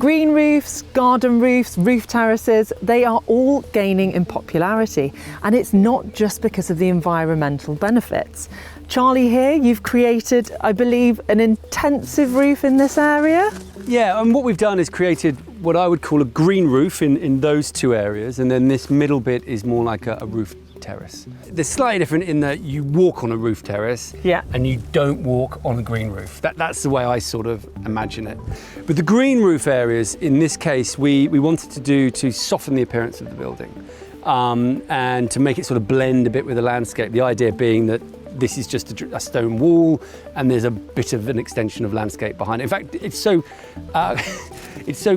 Green roofs, garden roofs, roof terraces, they are all gaining in popularity. And it's not just because of the environmental benefits. Charlie, here you've created, I believe, an intensive roof in this area? Yeah, and what we've done is created what I would call a green roof in those two areas, and then this middle bit is more like a roof terrace. They're slightly different in that you walk on a roof terrace, and you don't walk on a green roof. That's the way I sort of imagine it. But the green roof areas, in this case, we wanted to do to soften the appearance of the building, and to make it sort of blend a bit with the landscape. The idea being that this is just a stone wall and there's a bit of an extension of landscape behind it. In fact, it's so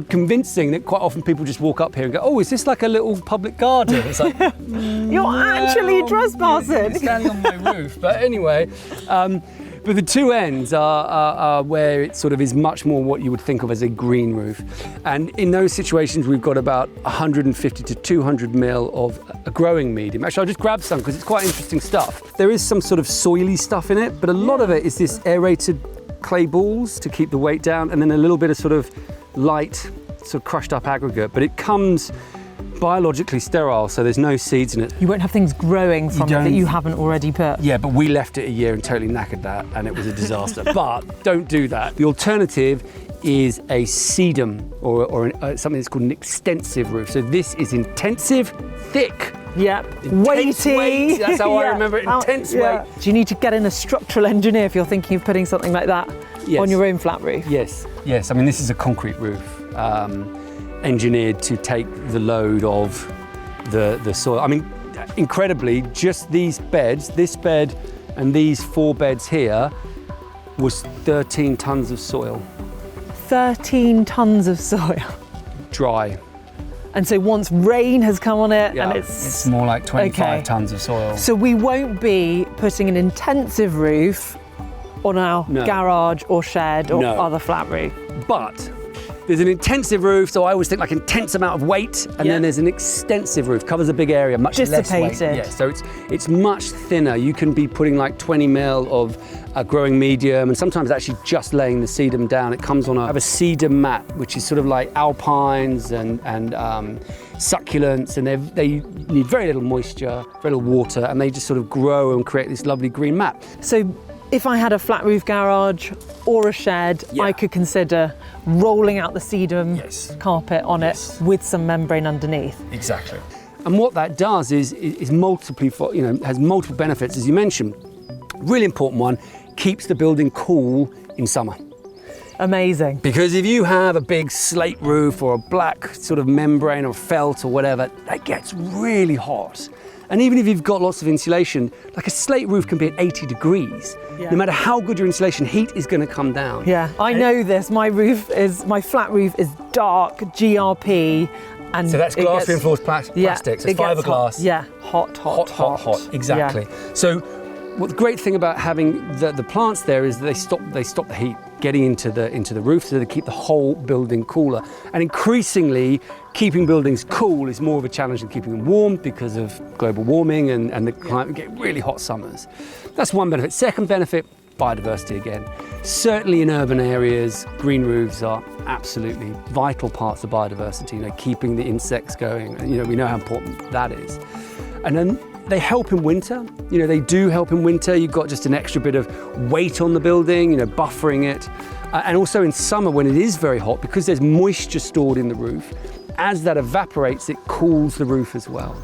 convincing that quite often people just walk up here and go, oh, is this like a little public garden? It's like, you're actually trespassing. You're standing on my roof. But anyway, but the two ends are where it sort of is much more what you would think of as a green roof. And in those situations, we've got about 150 to 200 mil of a growing medium. Actually, I'll just grab some because it's quite interesting stuff. There is some sort of soily stuff in it, but a lot of it is this aerated clay balls to keep the weight down, and then a little bit of sort of light, sort of crushed up aggregate. But it comes biologically sterile, so there's no seeds in it. You won't have things growing from it that you haven't already put. Yeah, but we left it a year and totally knackered that, and it was a disaster. But don't do that. The alternative is a sedum or something that's called an extensive roof. So this is intensive, thick. Yep, weighty. Weight. That's how I remember it, intense weight. Do you need to get in a structural engineer if you're thinking of putting something like that on your own flat roof? Yes. I mean, this is a concrete roof. Engineered to take the load of the soil. I mean, incredibly, just these beds, this bed and these 4 beds here, was 13 tons of soil. 13 tons of soil? Dry. And so once rain has come on it, and it's more like 25 tons of soil. So we won't be putting an intensive roof on our garage or shed or other flat roof. But there's an intensive roof, so I always think like intense amount of weight, and then there's an extensive roof, covers a big area, much less weight. Yeah, so it's much thinner. You can be putting like 20 mil of a growing medium, and sometimes actually just laying the sedum down. It comes on a sedum mat, which is sort of like alpines and succulents, and they need very little moisture, very little water, and they just sort of grow and create this lovely green mat. So if I had a flat roof garage or a shed, I could consider rolling out the sedum carpet on it with some membrane underneath. Exactly. And what that does is has multiple benefits, as you mentioned. Really important one, keeps the building cool in summer. Amazing. Because if you have a big slate roof or a black sort of membrane or felt or whatever, that gets really hot. And even if you've got lots of insulation, like a slate roof can be at 80 degrees. No matter how good your insulation, heat is going to come down. Yeah, I know this. My flat roof is dark GRP. And so that's glass reinforced plastics, it's fiberglass. Yeah, hot. Exactly. Yeah. So what the great thing about having the plants there is that they stop the heat getting into the roof, so they keep the whole building cooler. And increasingly, keeping buildings cool is more of a challenge than keeping them warm because of global warming and the climate. We get really hot summers. That's one benefit. Second benefit, biodiversity again. Certainly in urban areas, green roofs are absolutely vital parts of biodiversity, keeping the insects going. We know how important that is. And then they help in winter. They do help in winter. You've got just an extra bit of weight on the building, buffering it. And also in summer when it is very hot, because there's moisture stored in the roof, as that evaporates, it cools the roof as well.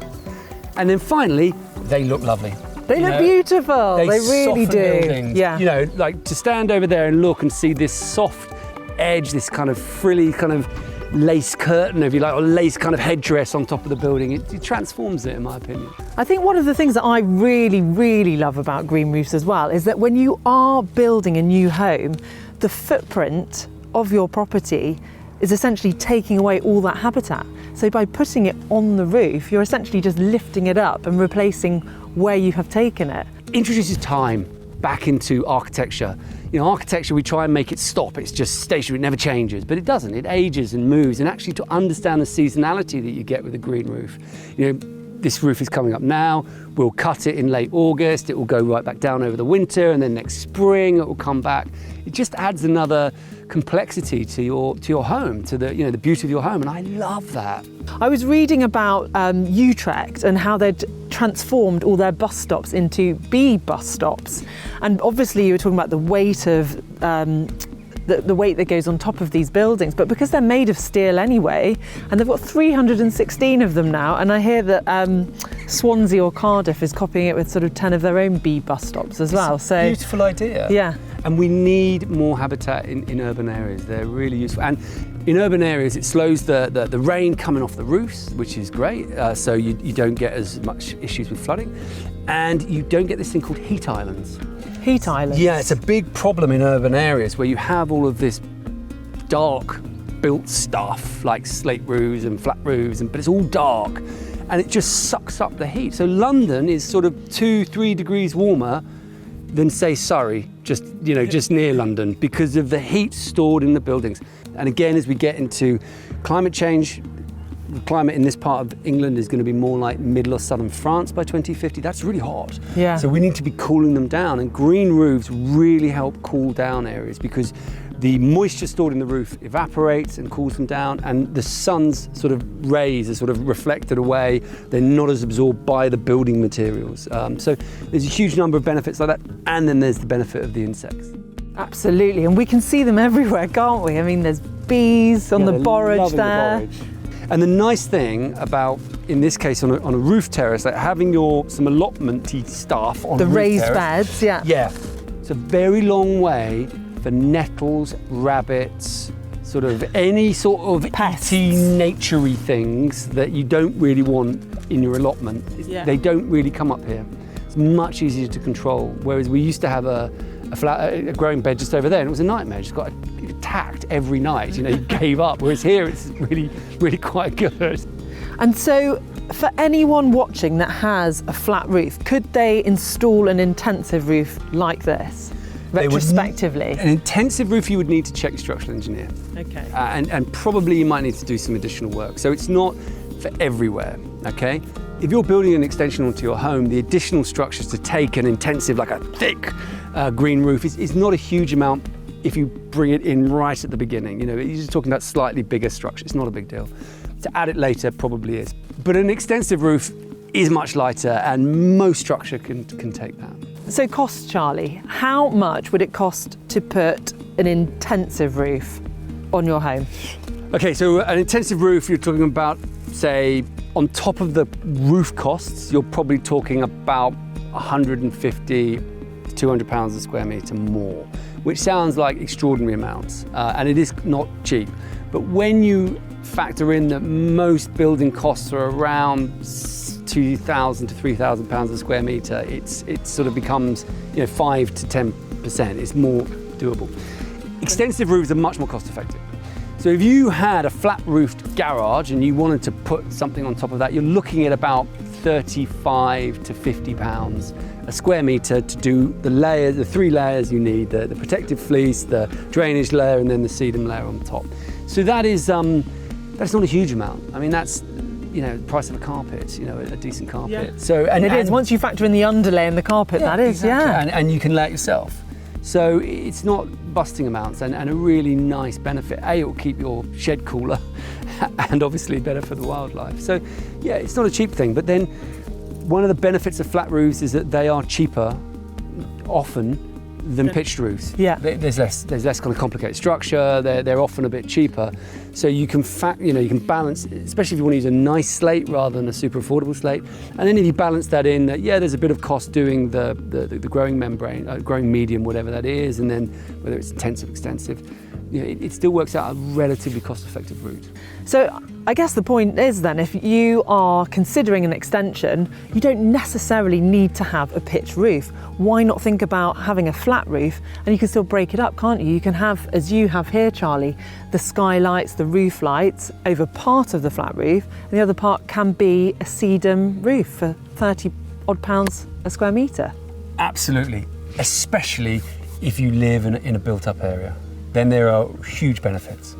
And then finally, they look lovely. They look beautiful. They really do. Buildings. Yeah. Like to stand over there and look and see this soft edge, this kind of frilly kind of lace curtain, if you like, or lace kind of headdress on top of the building. It transforms it, in my opinion. I think one of the things that I really, really love about green roofs as well is that when you are building a new home, the footprint of your property is essentially taking away all that habitat. So by putting it on the roof, you're essentially just lifting it up and replacing where you have taken it. Introduces time back into architecture. Architecture, we try and make it stop. It's just stationary, it never changes, but it doesn't. It ages and moves, and actually to understand the seasonality that you get with a green roof. this roof is coming up now, we'll cut it in late August, it will go right back down over the winter, and then next spring it will come back. It just adds another complexity to your home, to the the beauty of your home, and I love that. I was reading about Utrecht and how they'd transformed all their bus stops into bee bus stops, and obviously you were talking about the weight of the weight that goes on top of these buildings, but because they're made of steel anyway, and they've got 316 of them now, and I hear that Swansea or Cardiff is copying it with sort of 10 of their own bee bus stops as well. So beautiful idea. Yeah. And we need more habitat in urban areas. They're really useful. And in urban areas, it slows the rain coming off the roofs, which is great. So you don't get as much issues with flooding. And you don't get this thing called heat islands. Heat islands? Yeah, it's a big problem in urban areas where you have all of this dark built stuff like slate roofs and flat roofs, but it's all dark and it just sucks up the heat. So London is sort of 2-3 degrees warmer than say Surrey, just near London, because of the heat stored in the buildings. And again, as we get into climate change, the climate in this part of England is going to be more like middle or southern France by 2050. That's really hot. Yeah. So we need to be cooling them down, and green roofs really help cool down areas because the moisture stored in the roof evaporates and cools them down, and the sun's sort of rays are sort of reflected away. They're not as absorbed by the building materials. So there's a huge number of benefits like that, and then there's the benefit of the insects. Absolutely, and we can see them everywhere, can't we? I mean, there's bees on the borage there. And the nice thing about, in this case, on a roof terrace, like having some allotment-y stuff on the roof raised terrace, beds, yeah. Yeah, it's a very long way for nettles, rabbits, sort of any sort of petty, naturey things that you don't really want in your allotment. Yeah. They don't really come up here. It's much easier to control. Whereas we used to have a growing bed just over there, and it was a nightmare. Just got attacked every night. You gave up. Whereas here, it's really, really quite good. And so, for anyone watching that has a flat roof, could they install an intensive roof like this, retrospectively? An intensive roof, you would need to check your structural engineer. Okay. And probably you might need to do some additional work. So it's not for everywhere, okay? If you're building an extension onto your home, the additional structures to take an intensive, like a thick green roof is not a huge amount if you bring it in right at the beginning. You're just talking about slightly bigger structure. It's not a big deal. To add it later probably is. But an extensive roof is much lighter, and most structure can take that. So cost, Charlie, how much would it cost to put an intensive roof on your home? Okay, so an intensive roof, you're talking about, say, on top of the roof costs, you're probably talking about 150 to 200 pounds a square metre more, which sounds like extraordinary amounts, and it is not cheap. But when you factor in that most building costs are around 2,000 to 3,000 pounds a square metre, it sort of becomes 5 to 10%. It's more doable. Extensive roofs are much more cost effective. So if you had a flat roofed garage and you wanted to put something on top of that, you're looking at about 35 to 50 pounds a square metre to do the 3 layers you need, the protective fleece, the drainage layer, and then the sedum layer on top. So that's not a huge amount. I mean, that's the price of a carpet, a decent carpet. Yeah. So and it is, once you factor in the underlay and the carpet, that is, exactly. And you can lay it yourself. So it's not busting amounts, and a really nice benefit. It will keep your shed cooler and obviously better for the wildlife. So yeah, it's not a cheap thing. But then one of the benefits of flat roofs is that they are cheaper often than pitched roofs. Yeah. There's less kind of complicated structure. They're often a bit cheaper. So you can you can balance, especially if you want to use a nice slate rather than a super affordable slate. And then if you balance that in, there's a bit of cost doing the growing membrane, growing medium, whatever that is, and then whether it's intensive, extensive, it still works out a relatively cost-effective route. So I guess the point is then, if you are considering an extension, you don't necessarily need to have a pitched roof. Why not think about having a flat roof, and you can still break it up, can't you? You can have, as you have here, Charlie, the skylights, the roof lights over part of the flat roof, and the other part can be a sedum roof for 30 odd pounds a square metre. Absolutely, especially if you live in a built-up area. Then there are huge benefits.